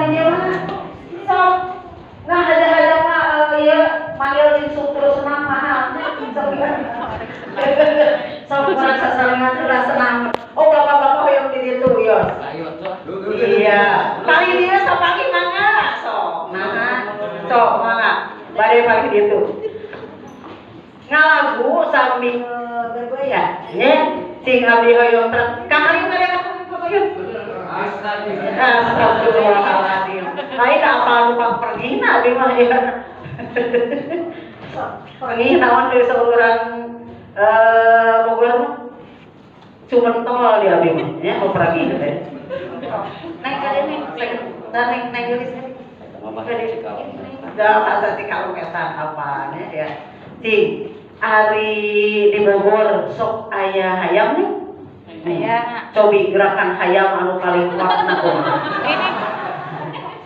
hiji mah sok nah haja-haja mah ieu manggil insuk terus mah mahal sok ya sok kurang sasarangan udah senang oh bapak-bapak hoyong di ditu yos iya kali dia sapaki mangga sok nah sok mangga bade pagi ditu ngalagu sambil ya nya sing abdi hoyong trek kamari mere hoyong astagfirullahaladzim lain apa lupa pergi na abdi mah ya pergi naon deui saurang Bogor mah cuma tol dia abdi mah ya mau pergi teh naik ka deui naik geus da masa si kaluketan apanya ya si hari di Bogor sok aya hayam nih aya cobi gerakan hayam anu paling kuat na kumaha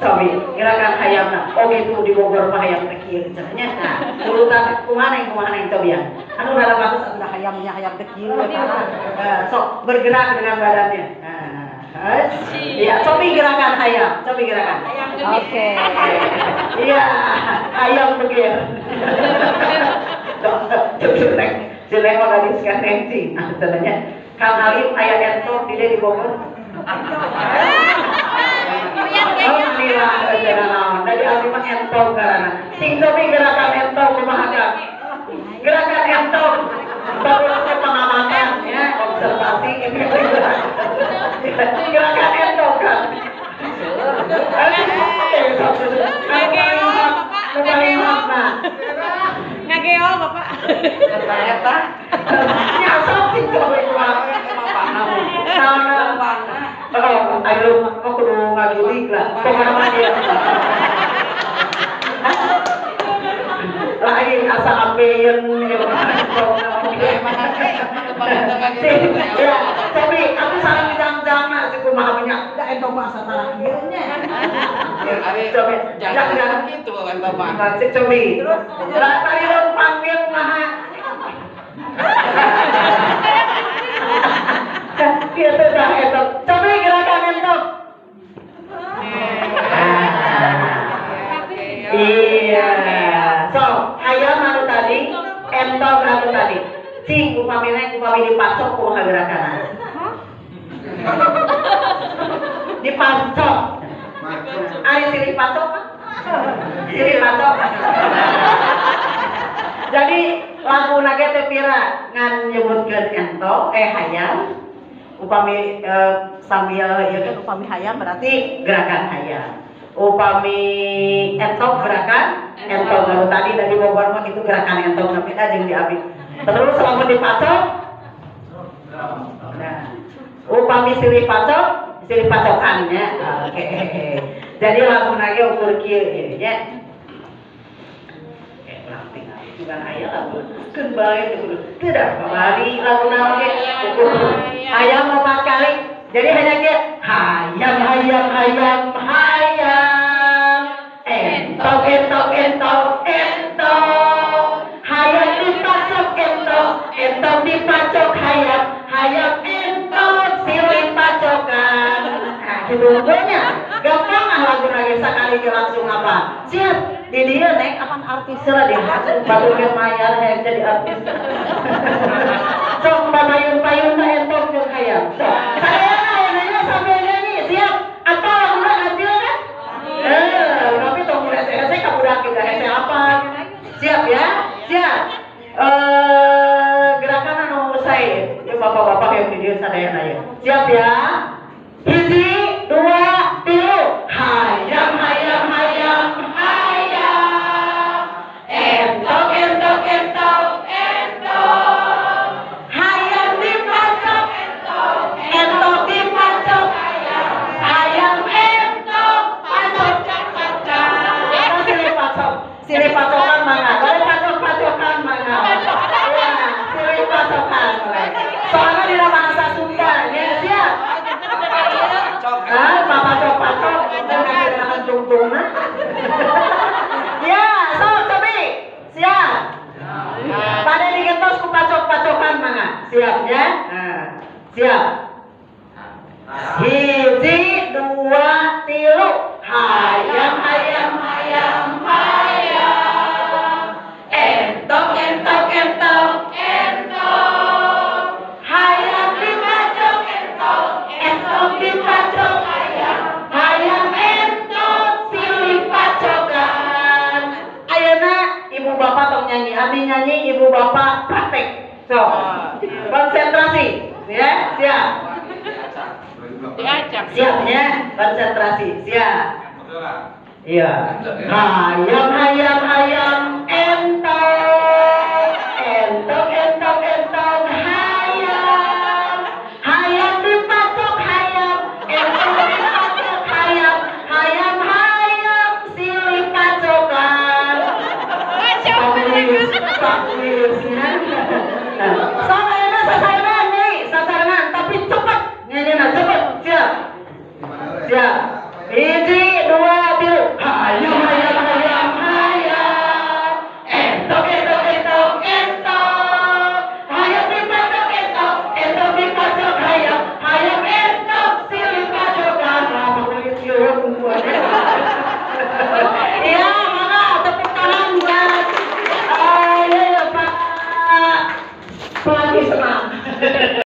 cobi gerakan hayam na oh gitu di Bogor mah hayam teh kieu cenanya nah urutan kumaha neng cobi ya anu rada bagus anu hayamnya hayam teh kieu sok bergerak dengan badannya iya cobi gerakan hayam cobi gerakan oke iya hayam begir jelek mah gadis kan nenci sebenarnya Kang Halim aya entok di Bogor alhamdulillah jangan naon dari abdi mah entok karana sing cobi gerakan entok kumaha Kang gerakan entok baru pengamatan ya observasi gerakan entok kan ngageo bapak eta nyasap sih coba kumaha oh ayo mau kudu ngajulik lah pokoknya dia lain asa ambeien ya tapi aku sareng bidang-bidangna si kumaha punya da entok asa tarang ieu nya coba jangan gitu kan bapak cek cobi terus tadi lu panggil kumaha gitu dah entok coba gerakan entok iya so hayam anu tadi entok anu tadi cing upami dipacok kumaha gerakan dipacok ari siri pacok siri pacok jadi lagu nage teh pira ngan nyebutkeun entok hayam upami sambil ya kan upami hayam berarti gerakan hayam upami entok gerakan entok baru tadi dari Bogor mah itu gerakan entok tapi da jeung di abi terus lamun dipacok nah upami siri pacokan nya oke jadi lagu nage ukur kieu nya bukan ayah lagu kembali tidak kembali lagu nama ukur ayam 4 kali jadi hanya dia hayam entok hayam dipacok hayam entok silih pacokan nah gitu pokoknya gampang lagu nage sakali langsung apa siap di dia naik aman artis lah dia baru dia mayar yang jadi artis sok payun tak entok jeung hayam saya nanya sambil nyanyi siap apa lagunya ngambil kan tapi tong mulai saya kabudak kita hese apa siap ya siap gerakan anu saya ya bapak-bapak yang di dia sadayana ya siap ya 1 2 3 hayam entok hayam dipacok entok dipacok hayam entok pacok silih pacokan mana boleh pacokan mana silih pacokan soalnya di bahasa Sunda ya siap pacok dengan tungtungna ya so cobi siap pada digentos ku pacok-pacokan mana siap ya siap 1 2 3 Hayam hayam hayam hayam. Entok entok entok entok. Hayam dipacok entok entok dipacok hayam. Hayam entok silih pacokan. Ayeuna ibu bapak tong nyanyi, abdi nyanyi, ibu bapak praktek. So, konsentrasi, ya, siap. Siapnya, konsentrasi, siap. Iya. Hayam hayam hayam entok, entok entok entok hayam. Hayam dipacok hayam, entok dipacok hayam. Hayam hayam silih pacokan. Sasaran nih, sasaran tapi cepat. Nyanyi cepet, siap. Siap. Hiji